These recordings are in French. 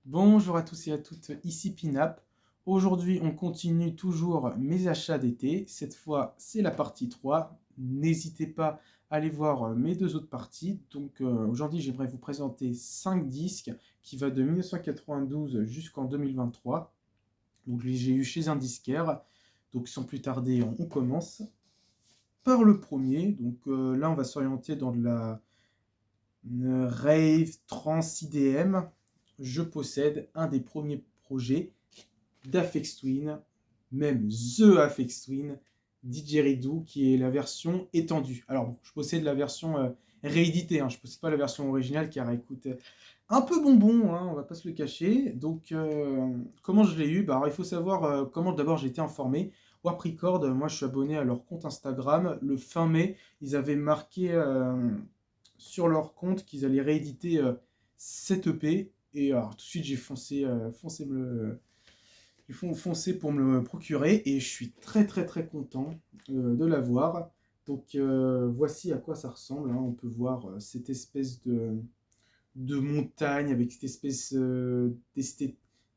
Bonjour à tous et à toutes, ici Pinap. Aujourd'hui, on continue toujours mes achats d'été. Cette fois, c'est la partie 3. N'hésitez pas à aller voir mes deux autres parties. Aujourd'hui, j'aimerais vous présenter 5 disques qui va de 1992 jusqu'en 2023. Donc j'ai eu chez un disquaire. Donc sans plus tarder, on commence par le premier. Là, on va s'orienter dans de la rave trans IDM. Je possède un des premiers projets d'Aphex Twin, même The Aphex Twin, Didgeridoo, qui est la version étendue. Alors, bon, je possède la version rééditée, hein, je ne possède pas la version originale car elle coûte un peu bonbon, hein, on va pas se le cacher. Comment je l'ai eu? Alors, il faut savoir comment d'abord j'ai été informé. Warp Record, moi je suis abonné à leur compte Instagram. Le fin mai, ils avaient marqué sur leur compte qu'ils allaient rééditer cette EP. Et alors, tout de suite, j'ai foncé pour me le procurer et je suis très très très content de l'avoir. Voici à quoi ça ressemble, hein. On peut voir cette espèce de montagne avec cette espèce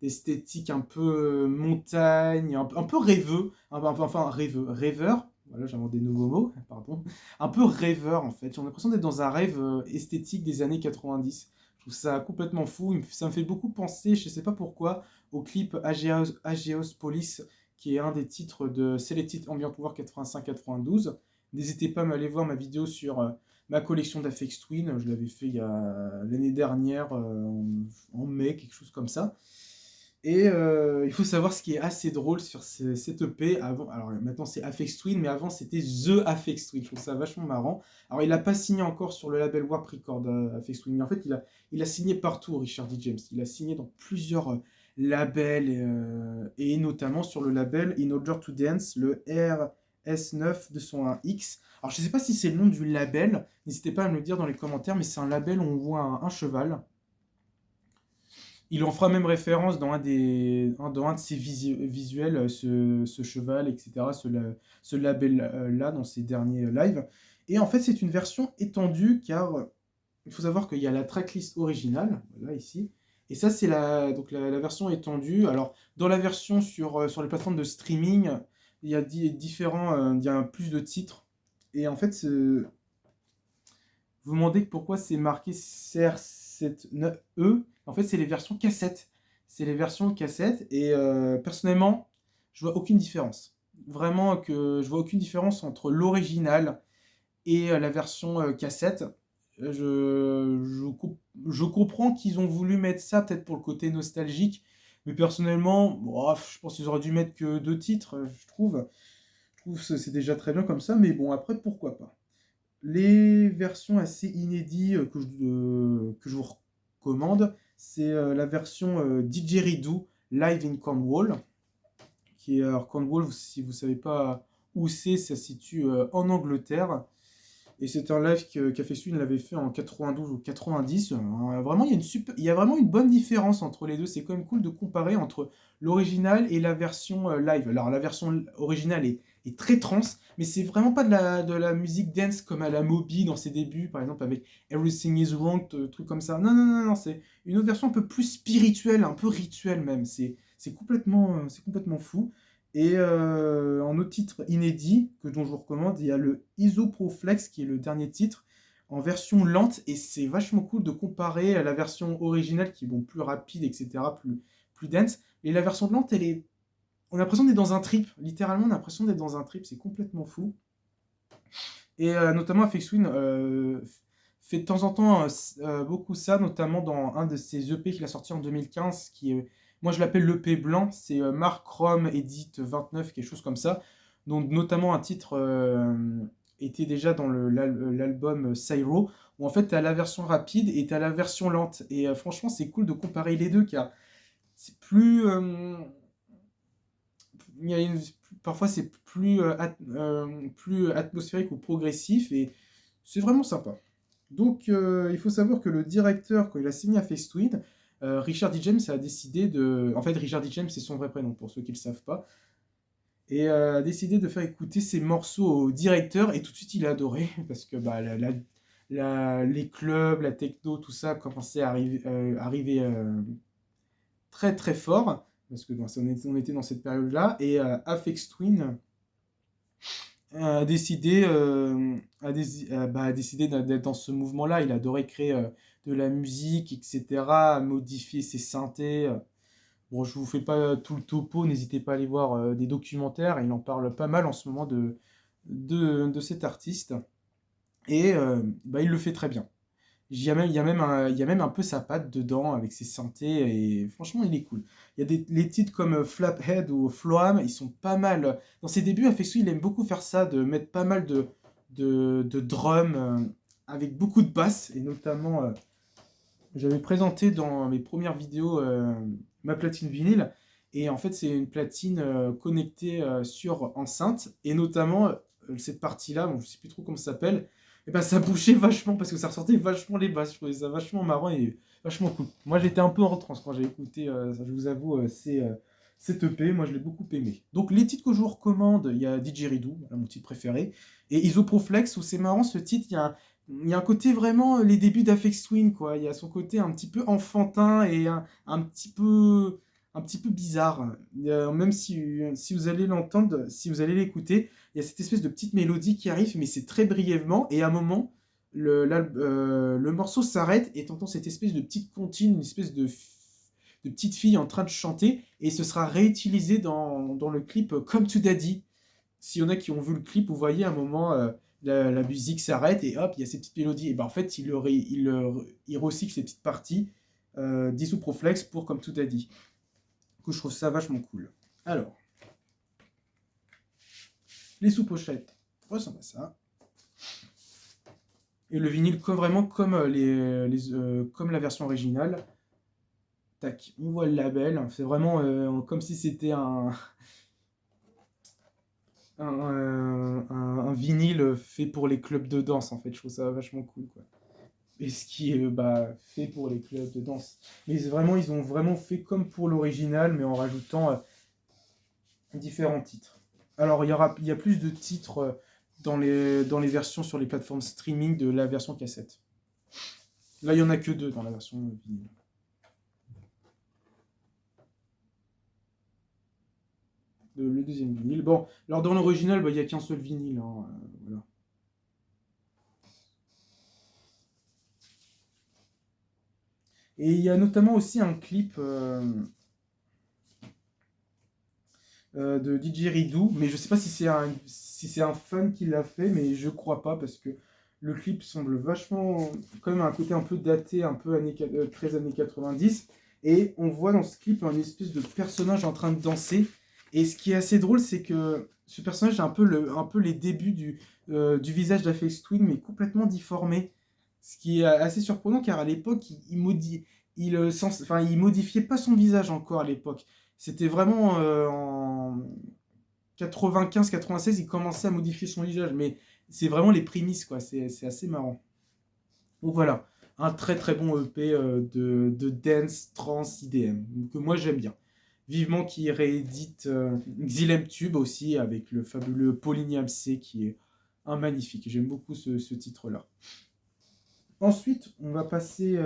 d'esthétique un peu montagne, un peu rêveux, enfin rêveux, rêveur. Voilà, j'invente des nouveaux mots, pardon. Un peu rêveur en fait. J'ai l'impression d'être dans un rêve esthétique des années 90. Je trouve ça complètement fou. Ça me fait beaucoup penser, je sais pas pourquoi, au clip Ageos Police, qui est un des titres de Selected Ambient War 85-92. N'hésitez pas à aller voir ma vidéo sur ma collection d'Aphex Twin. Je l'avais fait il y a l'année dernière, en mai, quelque chose comme ça. Il faut savoir ce qui est assez drôle sur cette EP. Avant, alors maintenant c'est Aphex Twin, mais avant c'était The Aphex Twin. Je trouve ça vachement marrant. Alors il n'a pas signé encore sur le label Warp Record, Aphex Twin. Mais en fait, il a signé partout, Richard D. James. Il a signé dans plusieurs labels, et notamment sur le label In Order to Dance, le RS9 201X. Alors je ne sais pas si c'est le nom du label. N'hésitez pas à me le dire dans les commentaires, mais c'est un label où on voit un cheval. Il en fera même référence dans un de ses visuels, ce cheval, etc., ce label-là, dans ses derniers lives. Et en fait, c'est une version étendue, car il faut savoir qu'il y a la tracklist originale, là, ici, et ça, c'est la version étendue. Alors, dans la version sur les plateformes de streaming, il y a il y a plus de titres, et en fait, vous vous demandez pourquoi c'est marqué CR7E. En fait, c'est les versions cassettes. C'est les versions cassettes. Et personnellement, je vois aucune différence. Vraiment que je vois aucune différence entre l'original et la version cassette. Je comprends qu'ils ont voulu mettre ça peut-être pour le côté nostalgique. Mais personnellement, bon, je pense qu'ils auraient dû mettre que deux titres, je trouve. Je trouve que c'est déjà très bien comme ça. Mais bon, après, pourquoi pas. Les versions assez inédites que je vous recommande, c'est la version Didgeridoo Live in Cornwall, qui est alors Cornwall, si vous ne savez pas où c'est, ça se situe en Angleterre. Et c'est un live qu'Afex Twin l'avait fait en 92 ou 90. Vraiment, il y a vraiment une bonne différence entre les deux. C'est quand même cool de comparer entre l'original et la version live. Alors, la version originale est très trans, mais c'est vraiment pas de la musique dance comme à la Moby dans ses débuts, par exemple avec Everything is Wrong, truc comme ça. Non, non, non, non, c'est une autre version un peu plus spirituelle, un peu rituelle même. C'est complètement fou. Et en autre titre inédit dont je vous recommande, il y a le Isoproflex qui est le dernier titre en version lente, et c'est vachement cool de comparer à la version originale qui est bon, plus rapide, etc., plus dense. Et la version lente, on a l'impression d'être dans un trip, littéralement on a l'impression d'être dans un trip, c'est complètement fou. Et notamment Aphex Twin fait de temps en temps beaucoup ça, notamment dans un de ses EP qu'il a sorti en 2015, qui est, moi je l'appelle l'EP blanc, c'est Mark Rom Edit 29, quelque chose comme ça. Donc notamment un titre était déjà dans l'album Syro, où en fait tu as la version rapide et tu as la version lente. Et franchement c'est cool de comparer les deux, car c'est plus... il y a parfois c'est plus atmosphérique ou progressif, et c'est vraiment sympa. Il faut savoir que le directeur, quand il a signé à Twin, Richard D. James a décidé de... En fait, Richard D. James, c'est son vrai prénom, pour ceux qui ne le savent pas. Et a décidé de faire écouter ses morceaux au directeur, et tout de suite, il a adoré, parce que bah, les clubs, la techno, tout ça commençait à arriver très très fort, parce que on était dans cette période-là, et Aphex Twin a décidé d'être dans ce mouvement-là. Il adorait créer de la musique, etc., modifier ses synthés. Bon, je vous fais pas tout le topo, n'hésitez pas à aller voir des documentaires. Il en parle pas mal en ce moment de cet artiste. Et il le fait très bien. Il y a même un peu sa patte dedans avec ses synthés et franchement il est cool. Il y a les titres comme Flaphead ou Floam, ils sont pas mal. Dans ses débuts, Afexu il aime beaucoup faire ça, de mettre pas mal de drums avec beaucoup de basses et notamment j'avais présenté dans mes premières vidéos ma platine vinyle et en fait c'est une platine connectée sur enceinte et notamment cette partie-là, bon, je sais plus trop comment ça s'appelle, et ben ça bougeait vachement parce que ça ressortait vachement les basses. Je trouvais ça vachement marrant et vachement cool. Moi j'étais un peu en transe quand j'ai écouté, ça, je vous avoue, cet EP, moi je l'ai beaucoup aimé. Donc les titres que je vous recommande, il y a Didgeridoo, voilà, mon titre préféré, et Isoproflex où c'est marrant ce titre, il y a un côté vraiment les débuts d'Aphex Twin, quoi. Il y a son côté un petit peu enfantin et un petit peu bizarre. Même si vous allez l'entendre, si vous allez l'écouter, il y a cette espèce de petite mélodie qui arrive, mais c'est très brièvement. Et à un moment, le morceau s'arrête et t'entends cette espèce de petite comptine, une espèce de petite fille en train de chanter. Et ce sera réutilisé dans le clip Come to Daddy. S'il y en a qui ont vu le clip, vous voyez à un moment, la musique s'arrête et hop, il y a ces petites mélodies. Et ben en fait, il recycle ces petites parties d'Isoproflex pour Comme tout a dit. Du coup, je trouve ça vachement cool. Alors, les sous-pochettes ressemblent à ça. Et le vinyle, vraiment comme, comme la version originale. Tac, on voit le label. C'est vraiment comme si c'était un vinyle fait pour les clubs de danse, en fait. Je trouve ça vachement cool, quoi. Et ce qui est fait pour les clubs de danse. Mais vraiment, ils ont vraiment fait comme pour l'original, mais en rajoutant différents titres. Alors, il y a plus de titres dans les versions sur les plateformes streaming de la version cassette. Là, il n'y en a que 2 dans la version vinyle. Le deuxième vinyle. Bon, alors dans l'original, il n'y a qu'un seul vinyle. Hein, voilà. Et il y a notamment aussi un clip de Didgeridoo, mais je sais pas si c'est un fan qui l'a fait, mais je crois pas parce que le clip semble vachement, quand même un côté un peu daté, un peu 13 années 90, et on voit dans ce clip un espèce de personnage en train de danser, et ce qui est assez drôle, c'est que ce personnage a un peu les débuts du visage d'Aphex Twin, mais complètement difformé, ce qui est assez surprenant car à l'époque, il modifiait pas son visage encore à l'époque. C'était vraiment en 95-96, il commençait à modifier son visage, mais c'est vraiment les prémices, quoi. C'est assez marrant. Donc voilà, un très très bon EP de dance trans IDM, que moi j'aime bien. Vivement qu'il réédite Xylem Tube aussi, avec le fabuleux Polinium C, qui est un magnifique. J'aime beaucoup ce titre-là. Ensuite, on va passer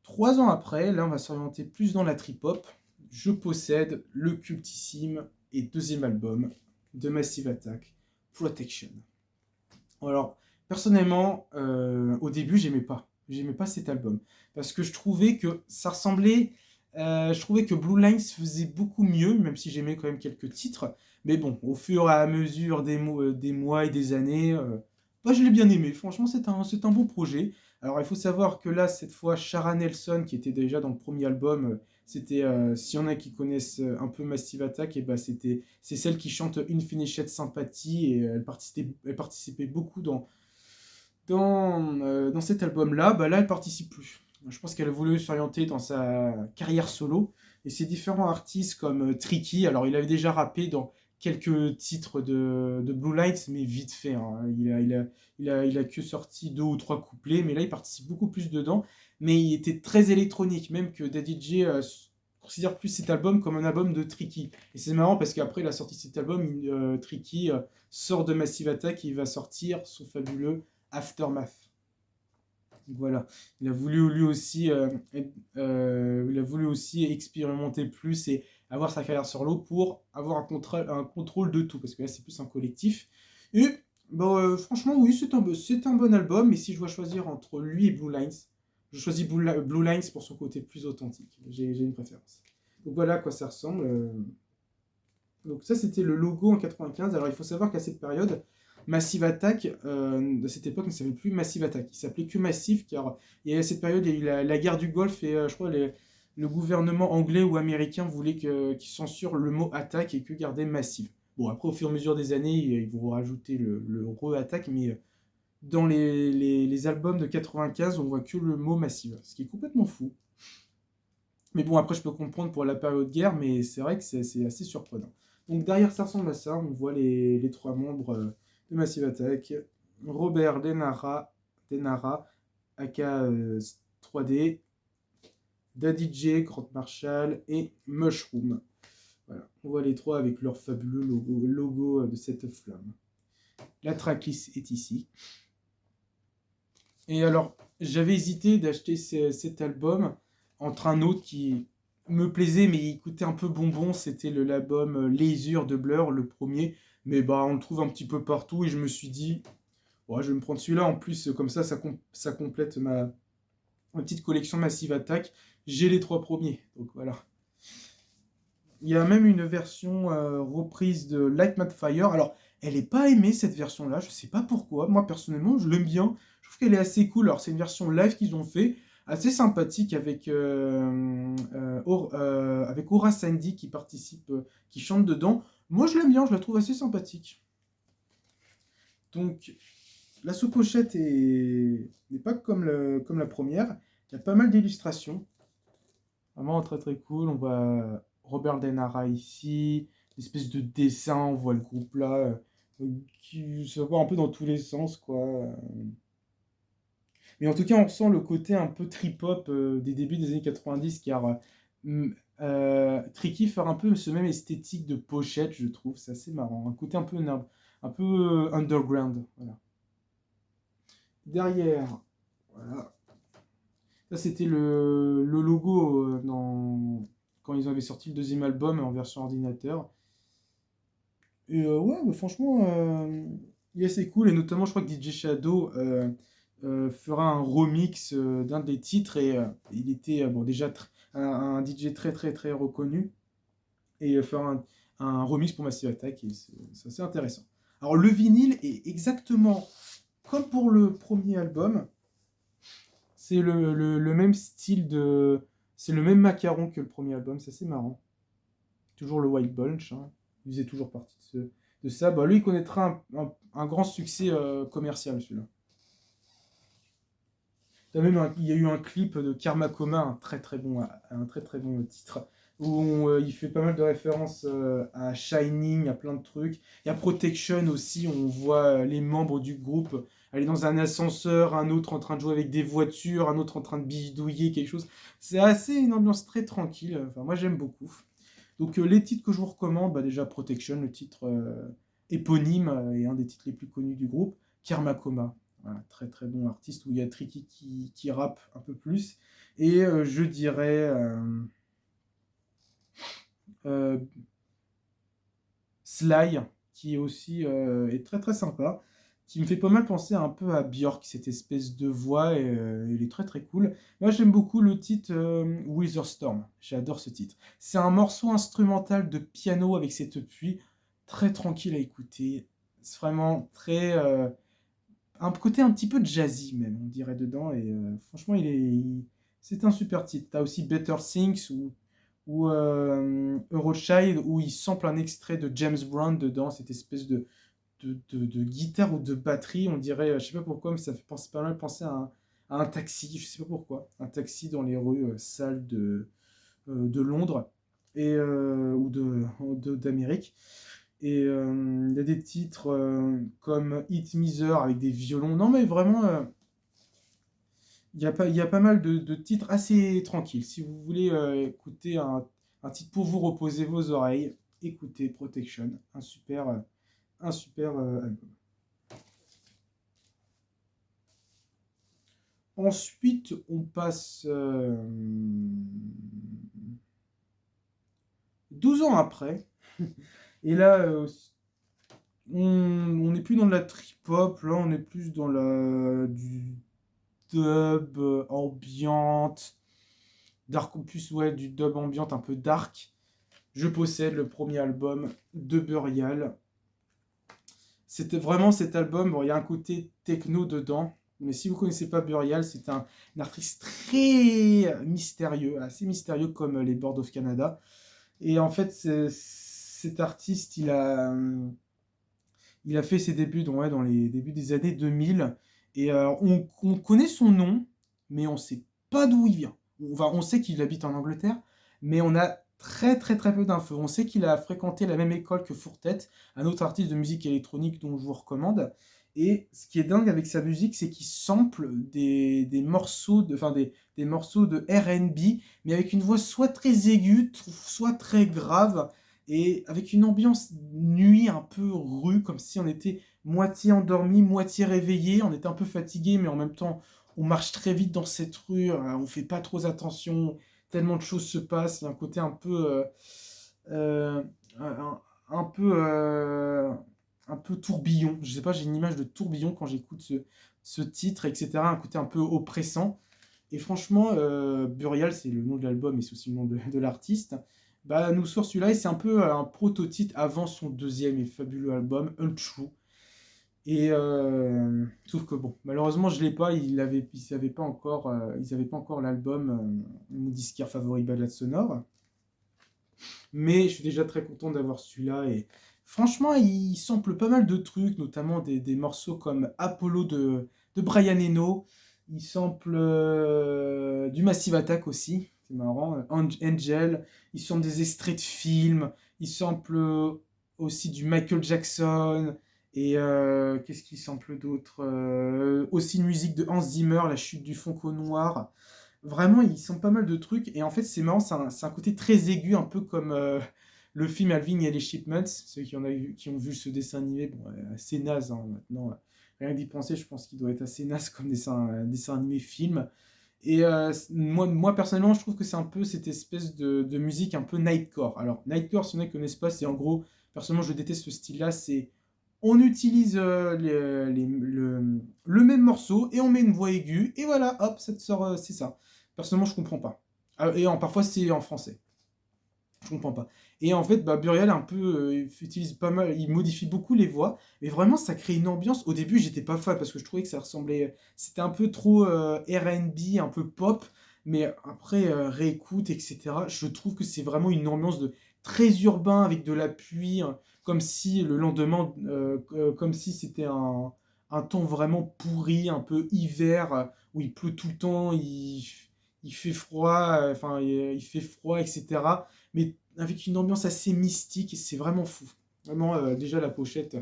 3 ans après, là on va s'orienter plus dans la trip-hop. Je possède le cultissime et deuxième album de Massive Attack, Protection. Alors, personnellement, au début, j'aimais pas. J'aimais pas cet album. Parce que je trouvais que ça ressemblait. Je trouvais que Blue Lines faisait beaucoup mieux, même si j'aimais quand même quelques titres. Mais bon, au fur et à mesure des mois et des années, je l'ai bien aimé. Franchement, c'est un beau projet. Alors, il faut savoir que là, cette fois, Shara Nelson, qui était déjà dans le premier album, c'était, s'il y en a qui connaissent un peu Massive Attack, et c'est celle qui chante Infinite Sympathy, et elle participait beaucoup dans cet album-là. Là, elle participe plus. Je pense qu'elle a voulu s'orienter dans sa carrière solo. Et ses différents artistes comme Tricky, alors il avait déjà rappé dans quelques titres de Blue Lights, mais vite fait. Hein. Il a que sorti 2 ou 3 couplets, mais là il participe beaucoup plus dedans. Mais il était très électronique, même que Daddy J considère plus cet album comme un album de Tricky. Et c'est marrant parce qu'après il a sorti cet album, Tricky sort de Massive Attack et il va sortir son fabuleux Aftermath. Donc voilà, il a voulu lui aussi, il a voulu aussi expérimenter plus et avoir sa carrière sur l'eau pour avoir un contrôle de tout, parce que là c'est plus un collectif. Et bon, franchement oui, c'est un bon album, mais si je dois choisir entre lui et Blue Lines, je choisis Blue Lines pour son côté plus authentique. J'ai une préférence. Donc voilà à quoi ça ressemble. Donc ça, c'était le logo en 95. Alors il faut savoir qu'à cette période, Massive Attack, de cette époque, ne s'appelait plus Massive Attack. Il s'appelait que Massive, car à cette période, il y a eu la guerre du Golfe et je crois le gouvernement anglais ou américain voulait qu'il censure le mot attaque et que garder Massive. Bon, après, au fur et à mesure des années, ils vont rajouter le re-attaque, mais dans les albums de 95, on voit que le mot Massive, ce qui est complètement fou. Mais bon, après, je peux comprendre pour la période guerre, mais c'est vrai que c'est assez surprenant. Donc derrière, ça ressemble à ça. On voit les trois membres de Massive Attack. Robert Denara aka 3D, Daddy J, Grant Marshall et Mushroom. Voilà. On voit les trois avec leur fabuleux logo de cette flamme. La tracklist est ici. Et alors, j'avais hésité d'acheter cet album entre un autre qui me plaisait, mais il coûtait un peu bonbon. C'était l'album Laser de Blur, le premier. Mais bah, on le trouve un petit peu partout et je me suis dit, ouais, je vais me prendre celui-là. En plus, comme ça complète ma petite collection Massive Attack. J'ai les trois premiers, donc voilà. Il y a même une version reprise de Light My Fire. Alors, elle n'est pas aimée cette version-là, je sais pas pourquoi. Moi, personnellement, je l'aime bien. Je trouve qu'elle est assez cool. Alors, c'est une version live qu'ils ont fait, assez sympathique avec Aura Sandy qui participe, qui chante dedans. Moi, je l'aime bien, je la trouve assez sympathique. Donc, la sous-pochette n'est pas comme la première. Il y a pas mal d'illustrations. Vraiment très très cool. On voit Robert Denara ici, une espèce de dessin, on voit le groupe là, qui se voit un peu dans tous les sens, quoi. Mais en tout cas, on ressent le côté un peu trip-hop des débuts des années 90, car Tricky fait un peu ce même esthétique de pochette, je trouve. C'est assez marrant. Un côté un peu underground. Voilà. Derrière, voilà. Ça, c'était le logo quand ils avaient sorti le deuxième album en version ordinateur. Et ouais, bah, franchement, il est assez cool. Et notamment, je crois que DJ Shadow fera un remix d'un des titres. Et il était bon, déjà un DJ très très très reconnu. Et fera un remix pour Massive Attack. Et c'est assez intéressant. Alors, le vinyle est exactement comme pour le premier album. C'est le même style de. C'est le même macaron que le premier album, c'est assez marrant. Toujours le White Bunch, hein. Il faisait toujours partie de ça. Bah, lui, il connaîtra un grand succès commercial, celui-là. Il y a eu un clip de Karma Coma, un très très bon titre, où il fait pas mal de références à Shining, à plein de trucs. Il y a Protection aussi, on voit les membres du groupe aller dans un ascenseur, un autre en train de jouer avec des voitures, un autre en train de bidouiller quelque chose. C'est assez une ambiance très tranquille, enfin moi j'aime beaucoup. Donc les titres que je vous recommande, bah, déjà Protection, le titre éponyme et un des titres les plus connus du groupe. Karma Coma, voilà, très très bon artiste où il y a Tricky qui rappe un peu plus. Et je dirais euh, Sly, qui est aussi est très très sympa, qui me fait pas mal penser un peu à Björk, cette espèce de voix, et il est très très cool. Moi j'aime beaucoup le titre Wither Storm, j'adore ce titre. C'est un morceau instrumental de piano avec cette pluie, très tranquille à écouter, c'est vraiment très... un côté un petit peu jazzy même, on dirait dedans, et franchement c'est un super titre. T'as aussi Better Things ou Eurochild où il sample un extrait de James Brown dedans, cette espèce de guitare ou de batterie, on dirait, je sais pas pourquoi, mais ça fait pas mal penser à un taxi, je sais pas pourquoi, un taxi dans les rues sales de Londres ou d'Amérique. Et il y a des titres comme Hit Miser avec des violons. Non, mais vraiment, il y a pas mal de titres assez tranquilles. Si vous voulez écouter un titre pour vous reposer vos oreilles, écoutez Protection, un super album. Ensuite, on passe 12 ans après. Et là, on n'est plus dans de la trip-hop, là on est plus dans du dub ambiante, dark, en plus ouais, du dub ambiante un peu dark. Je possède le premier album de Burial. C'était vraiment cet album, bon, il y a un côté techno dedans, mais si vous ne connaissez pas Burial, c'est un artiste très mystérieux, assez mystérieux comme les Board of Canada. Et en fait, cet artiste, il a fait ses débuts dans les débuts des années 2000. Et on connaît son nom, mais on ne sait pas d'où il vient. On sait qu'il habite en Angleterre, mais on a très très très peu d'infos. On sait qu'il a fréquenté la même école que Fourtet, un autre artiste de musique électronique dont je vous recommande. Et ce qui est dingue avec sa musique, c'est qu'il sample des morceaux des morceaux de R&B, mais avec une voix soit très aiguë, soit très grave et avec une ambiance nuit un peu rue, comme si on était moitié endormi, moitié réveillé, on était un peu fatigué, mais en même temps, on marche très vite dans cette rue, on fait pas trop attention, tellement de choses se passent, il y a un côté euh, un, un peu, euh, un peu tourbillon, je sais pas, j'ai une image de tourbillon quand j'écoute ce titre, etc., un côté un peu oppressant, et franchement, Burial, c'est le nom de l'album et c'est aussi le nom de l'artiste. Bah, nous sort celui-là et c'est un peu un prototype avant son deuxième et fabuleux album, Untrue. Et sauf que bon, malheureusement, je l'ai pas. Ils avaient pas encore l'album mon disquaire favori balade sonore. Mais je suis déjà très content d'avoir celui-là et franchement, il sample pas mal de trucs, notamment des morceaux comme Apollo de Brian Eno. Il sample du Massive Attack aussi, c'est marrant. Angel. Il sample des extraits de films. Il sample aussi du Michael Jackson. Et qu'est-ce qu'il sample d'autre aussi une musique de Hans Zimmer, La chute du Fonco Noir. Vraiment, ils sont pas mal de trucs. Et en fait, c'est marrant, c'est un côté très aigu, un peu comme le film Alvin et les Chipmunks. Ceux qui ont vu ce dessin animé, bon, assez naze hein, maintenant. Rien d'y penser, je pense qu'il doit être assez naze comme dessin animé film. Et moi, personnellement, je trouve que c'est un peu cette espèce de musique un peu nightcore. Alors, nightcore, si on ne connaissent pas, c'est en gros, personnellement, je déteste ce style-là, c'est on utilise le même morceau et on met une voix aiguë, et voilà, hop, ça te sort, c'est ça. Personnellement, je comprends pas. Ah, et parfois, c'est en français. Je comprends pas. Et en fait, bah, Burial, un peu, il utilise pas mal, il modifie beaucoup les voix, mais vraiment, ça crée une ambiance. Au début, j'étais pas fan parce que je trouvais que ça ressemblait. C'était un peu trop RB, un peu pop, mais après, réécoute, etc., je trouve que c'est vraiment une ambiance de très urbain avec de la pluie, hein, comme si le lendemain, comme si c'était un temps vraiment pourri, un peu hiver, où il pleut tout le temps, il fait froid, enfin, il fait froid, etc. Mais avec une ambiance assez mystique, et c'est vraiment fou. Vraiment, déjà la pochette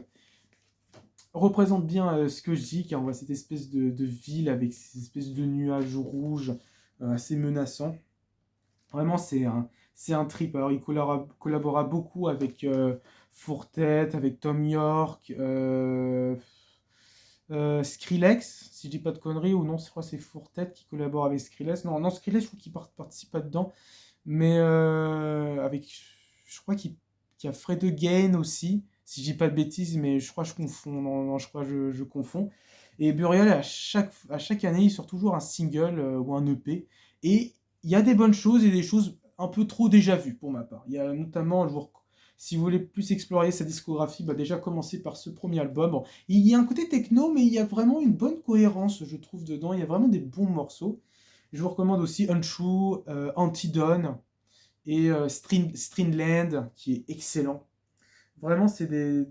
représente bien ce que je dis, car on voit cette espèce de ville avec ces espèces de nuages rouges assez menaçants. Vraiment, c'est un trip. Alors, il collabora beaucoup avec Fourtet, avec Tom York, Skrillex, si je dis pas de conneries, ou non, je crois que c'est Fourtet qui collabore avec Skrillex. Non, non, Skrillex, je crois qu'il participe pas dedans. Mais je crois qu'il y a Fred Again aussi, si je dis pas de bêtises, mais je crois que je confonds. Non, non, je crois que je confonds. Et Burial, à chaque année, il sort toujours un single ou un EP. Et il y a des bonnes choses et des choses un peu trop déjà vues pour ma part. Il y a notamment, si vous voulez plus explorer sa discographie, bah déjà commencer par ce premier album. Bon, il y a un côté techno, mais il y a vraiment une bonne cohérence, je trouve, dedans. Il y a vraiment des bons morceaux. Je vous recommande aussi Untrue, Antidone et Streamland, qui est excellent. Vraiment, c'est des.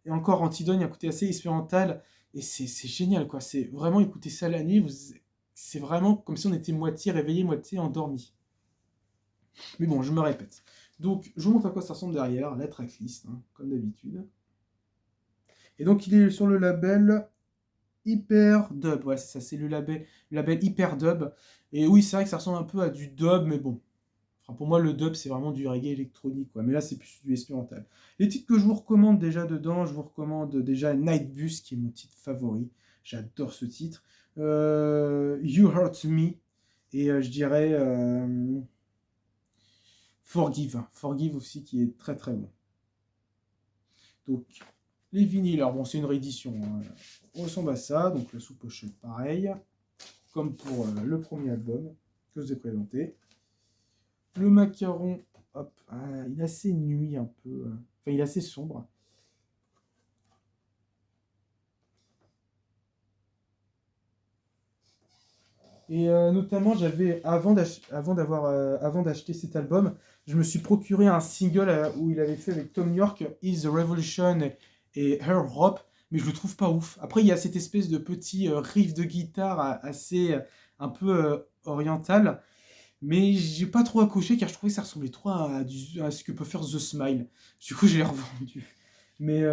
Et encore Antidone, il y a un côté assez expérimental, et c'est génial, quoi. C'est vraiment écouter ça la nuit, c'est vraiment comme si on était moitié réveillé, moitié endormi. Mais bon, je me répète. Donc, je vous montre à quoi ça ressemble derrière, la tracklist, hein, comme d'habitude. Et donc, il est sur le label Hyper Dub. Ouais, c'est ça, c'est le label Hyper Dub. Et oui, c'est vrai que ça ressemble un peu à du dub, mais bon, enfin, pour moi, le dub, c'est vraiment du reggae électronique, quoi. Mais là, c'est plus du instrumental. Les titres que je vous recommande déjà dedans, je vous recommande déjà Nightbus, qui est mon titre favori. J'adore ce titre. You Hurt Me, et je dirais Forgive. Forgive aussi, qui est très très bon. Donc, les vinyles, alors bon, c'est une réédition, hein. On ressemble à ça, donc la sous-pochette pareil, comme pour le premier album que je vous ai présenté. Le macaron, hop, il est assez nuit un peu, enfin il est assez sombre. Et notamment, avant d'acheter cet album, je me suis procuré un single où il avait fait avec Tom York, Is the Revolution et Her Hope, mais je le trouve pas ouf. Après, il y a cette espèce de petit riff de guitare assez un peu oriental, mais j'ai pas trop accroché car je trouvais que ça ressemblait trop à ce que peut faire The Smile. Du coup, j'ai revendu. Mais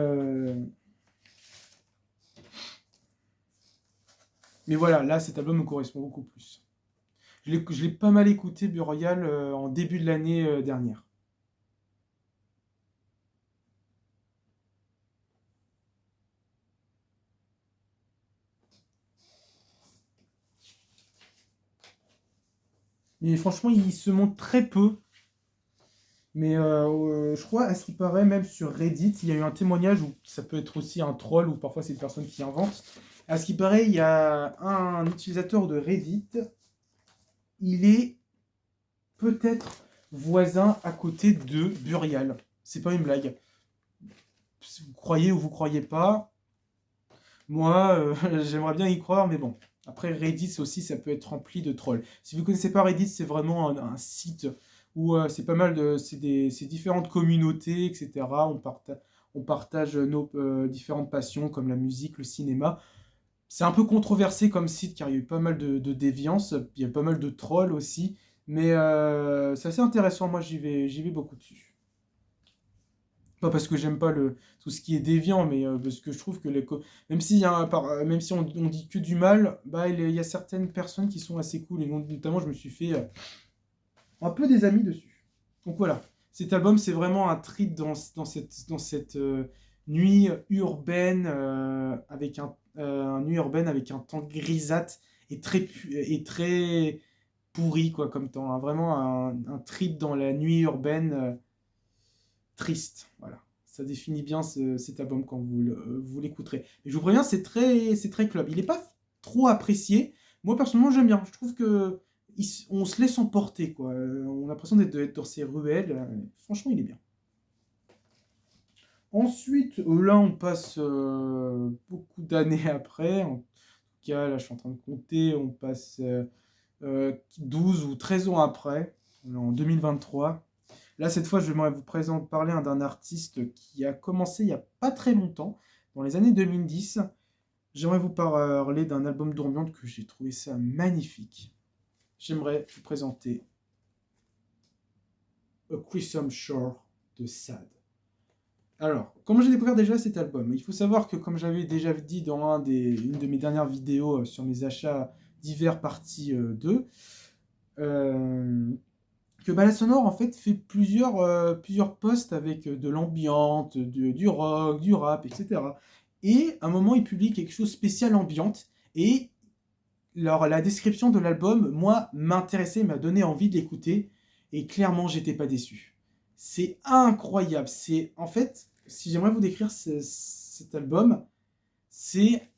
mais voilà, là, cet album me correspond beaucoup plus. Je l'ai pas mal écouté, Burial, en début de l'année dernière. Mais franchement, il se montre très peu. Mais je crois, à ce qui paraît, même sur Reddit, il y a eu un témoignage où ça peut être aussi un troll ou parfois c'est une personne qui invente. À ce qui paraît, il y a un utilisateur de Reddit. Il est peut-être voisin à côté de Burial. C'est pas une blague. Vous croyez ou vous croyez pas, moi, j'aimerais bien y croire, mais bon. Après, Reddit aussi, ça peut être rempli de trolls. Si vous ne connaissez pas Reddit, c'est vraiment un site où c'est pas mal de... C'est différentes communautés, etc. On partage nos différentes passions, comme la musique, le cinéma. C'est un peu controversé comme site, car il y a eu pas mal de déviance. Il y a pas mal de trolls aussi. Mais c'est assez intéressant. Moi, j'y vais beaucoup dessus. Pas parce que j'aime pas tout ce qui est déviant, mais parce que je trouve que même s'il y a même si on dit que du mal, bah, il y a certaines personnes qui sont assez cool. Et notamment, je me suis fait un peu des amis dessus. Donc voilà, cet album, c'est vraiment un trip dans cette nuit urbaine, nuit urbaine avec un temps grisâtre et très pourri, quoi, comme temps, hein. Vraiment un trip dans la nuit urbaine. Triste. Voilà. Ça définit bien cet album quand vous l'écouterez. Et je vous préviens, c'est très club. Il n'est pas trop apprécié. Moi, personnellement, j'aime bien. Je trouve que on se laisse emporter, quoi. On a l'impression d'être dans ces ruelles. Franchement, il est bien. Ensuite, là, on passe beaucoup d'années après. En tout cas, là, je suis en train de compter. On passe 12 ou 13 ans après. On est en 2023. Là, cette fois, je vais vous parler d'un artiste qui a commencé il n'y a pas très longtemps, dans les années 2010. J'aimerais vous parler d'un album d'ambiance que j'ai trouvé ça magnifique. J'aimerais vous présenter A Crimson Shore de Sad. Alors, comment j'ai découvert déjà cet album? Il faut savoir que, comme j'avais déjà dit dans une de mes dernières vidéos sur mes achats d'hiver partie 2, que Balade Sonore en fait fait plusieurs posts avec de l'ambiante, du rock, du rap, etc. Et à un moment, il publie quelque chose spécial ambiante. Et la description de l'album, moi, m'intéressait, m'a donné envie de l'écouter. Et clairement, j'étais pas déçu. C'est incroyable. C'est en fait, si j'aimerais vous décrire cet album, c'est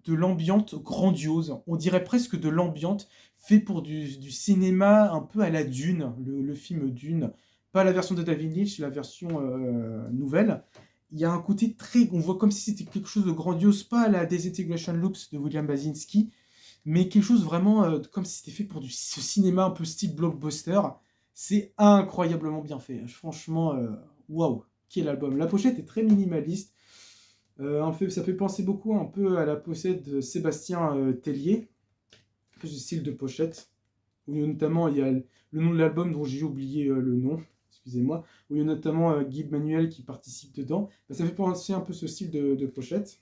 de l'ambiance grandiose. On dirait presque de l'ambiance fait pour du cinéma un peu à la Dune, le film Dune. Pas la version de David Lynch, la version nouvelle. Il y a un côté très... On voit comme si c'était quelque chose de grandiose, pas la Disintegration Loops de William Basinski, mais quelque chose vraiment comme si c'était fait pour ce cinéma un peu style blockbuster. C'est incroyablement bien fait. Franchement, waouh, quel album. La pochette est très minimaliste. Ça fait penser beaucoup un peu à la pochette de Sébastien Tellier, un peu ce style de pochette, où notamment il y a le nom de l'album dont j'ai oublié le nom, excusez-moi, où il y a notamment Guy Manuel qui participe dedans. Bah, ça fait penser un peu ce style de pochette.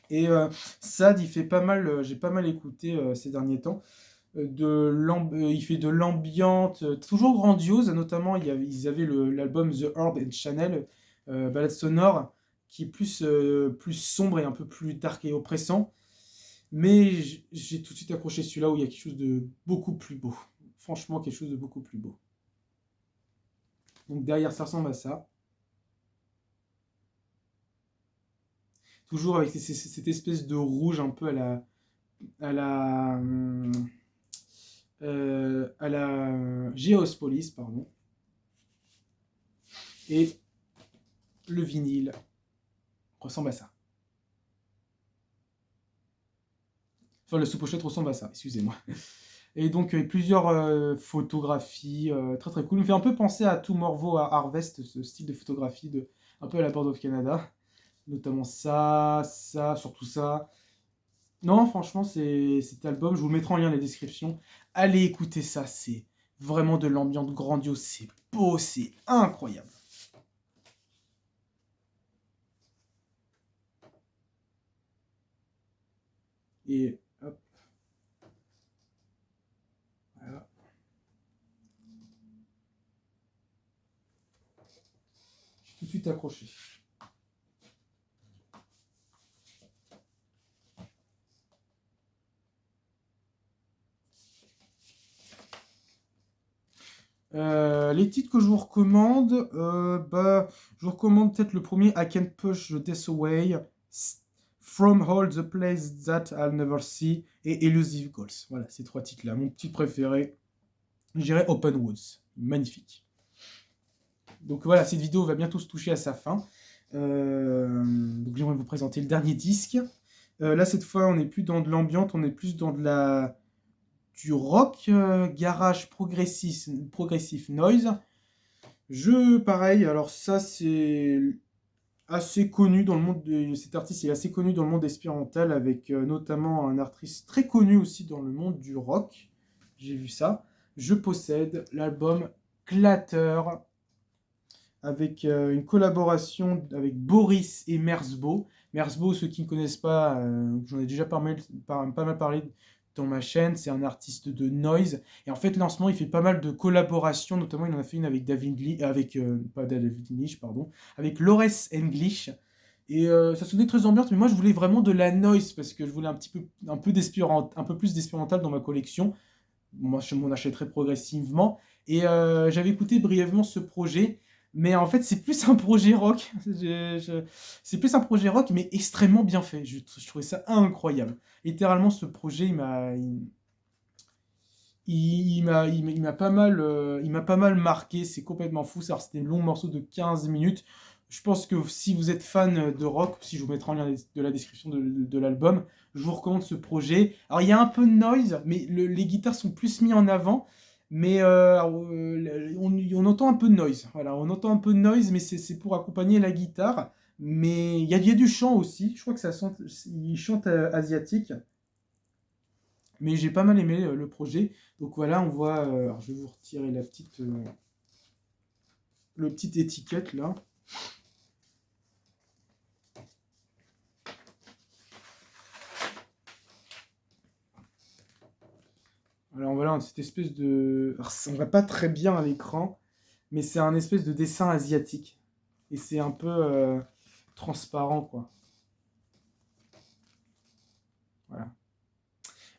Et Sad, j'ai pas mal écouté ces derniers temps. Il fait de l'ambiance, toujours grandiose, notamment ils avaient l'album The Herb and Channel, balade sonore, qui est plus sombre et un peu plus dark et oppressant. Mais j'ai tout de suite accroché celui-là où il y a quelque chose de beaucoup plus beau. Franchement, quelque chose de beaucoup plus beau. Donc derrière, ça ressemble à ça. Toujours avec cette espèce de rouge un peu à la, à la Geospolis, pardon. Et le vinyle ressemble à ça. Enfin, le sous-pochette ressemble à ça, excusez-moi. Et donc, plusieurs photographies très très cool. Il me fait un peu penser à Tomorrow à Harvest, ce style de photographie, un peu à la Board of Canada. Notamment ça, surtout ça. Non, franchement, cet album, je vous le mettrai en lien dans la description. Allez écouter ça, c'est vraiment de l'ambiance grandiose, c'est beau, c'est incroyable. Et hop, voilà. J'ai tout de suite accroché. Les titres que je vous recommande, je vous recommande peut-être le premier I Can't Push the Death Away, From All the Places That I'll Never See et Elusive Goals. Voilà, ces trois titres-là. Mon petit préféré, je dirais Open Woods. Magnifique. Donc voilà, cette vidéo va bientôt se toucher à sa fin. Donc j'aimerais vous présenter le dernier disque. Là, cette fois, on n'est plus dans de l'ambiance, on est plus dans du rock garage progressif noise. Pareil, alors ça c'est assez connu dans le monde cet artiste est assez connu dans le monde espérantal avec notamment un artiste très connu aussi dans le monde du rock. J'ai vu ça. Je possède l'album Clatter avec une collaboration avec Boris et Merzbow. Merzbow, ceux qui ne connaissent pas, j'en ai déjà pas mal parlé dans ma chaîne, c'est un artiste de noise. Et en fait, là, en ce moment, il fait pas mal de collaborations, notamment il en a fait une avec pas David Lynch, pardon, avec Lores English. Et ça sonnait très ambiante, mais moi je voulais vraiment de la noise parce que je voulais un peu plus d'espérantal dans ma collection. Moi, je m'en achèterai progressivement. Et j'avais écouté brièvement ce projet, mais en fait, c'est plus un projet rock. C'est plus un projet rock, mais extrêmement bien fait. Je trouvais ça incroyable. Littéralement, ce projet, il m'a pas mal marqué. C'est complètement fou. C'était un long morceau de 15 minutes. Je pense que si vous êtes fan de rock, si je vous mettrai en lien de la description de l'album, je vous recommande ce projet. Alors il y a un peu de noise, mais les guitares sont plus mis en avant. Mais on entend un peu de noise. Voilà, on entend un peu de noise, mais c'est pour accompagner la guitare. Mais il y a du chant aussi. Je crois que il chante asiatique. Mais j'ai pas mal aimé le projet. Donc voilà, on voit. Alors je vais vous retirer le petite étiquette là. Alors voilà, cette espèce de. Alors, on voit pas très bien à l'écran, mais c'est un espèce de dessin asiatique. Et c'est un peu transparent, quoi. Voilà.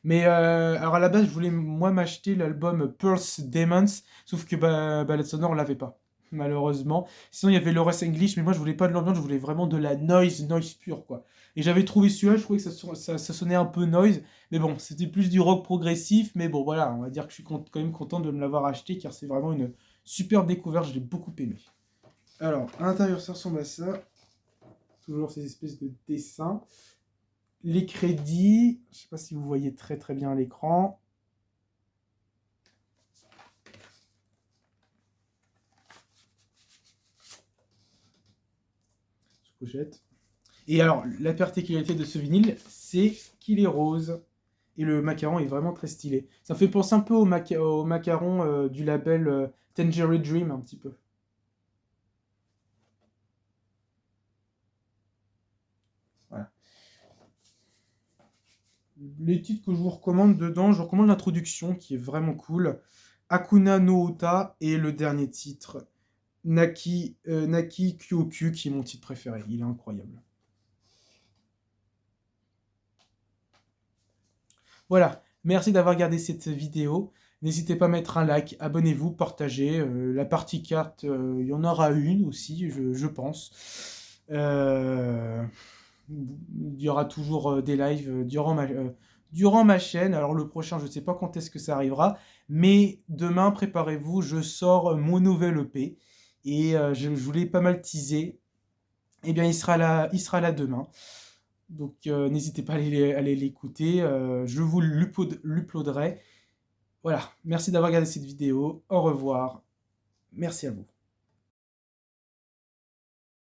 Mais alors à la base, je voulais moi m'acheter l'album Pulse Demons, sauf que Ballad Sonore, on l'avait pas, malheureusement. Sinon, il y avait Lores English, mais moi je voulais pas de l'ambiance, je voulais vraiment de la noise pure, quoi. Et j'avais trouvé celui-là, je trouvais que ça sonnait un peu noise, mais bon, c'était plus du rock progressif, mais bon, voilà, on va dire que je suis quand même content de me l'avoir acheté, car c'est vraiment une superbe découverte, je l'ai beaucoup aimé. Alors, à l'intérieur, ça ressemble à ça. Toujours ces espèces de dessins. Les crédits, je ne sais pas si vous voyez très très bien à l'écran. Pochette. Et alors, la particularité de ce vinyle, c'est qu'il est rose. Et le macaron est vraiment très stylé. Ça me fait penser un peu au macaron du label Tangerine Dream, un petit peu. Voilà. Les titres que je vous recommande dedans, je vous recommande l'introduction qui est vraiment cool. Hakuna no Uta et le dernier titre, Naki Kyoku, qui est mon titre préféré. Il est incroyable. Voilà, merci d'avoir regardé cette vidéo. N'hésitez pas à mettre un like, abonnez-vous, partagez. La partie carte, il y en aura une aussi, je pense. Il y aura toujours des lives durant ma chaîne. Alors le prochain, je ne sais pas quand est-ce que ça arrivera, mais demain, préparez-vous, je sors mon nouvel EP et je voulais pas mal teaser. Eh bien, il sera là demain. Donc n'hésitez pas à aller l'écouter. Je vous l'uploaderai. Voilà, merci d'avoir regardé cette vidéo. Au revoir. Merci à vous.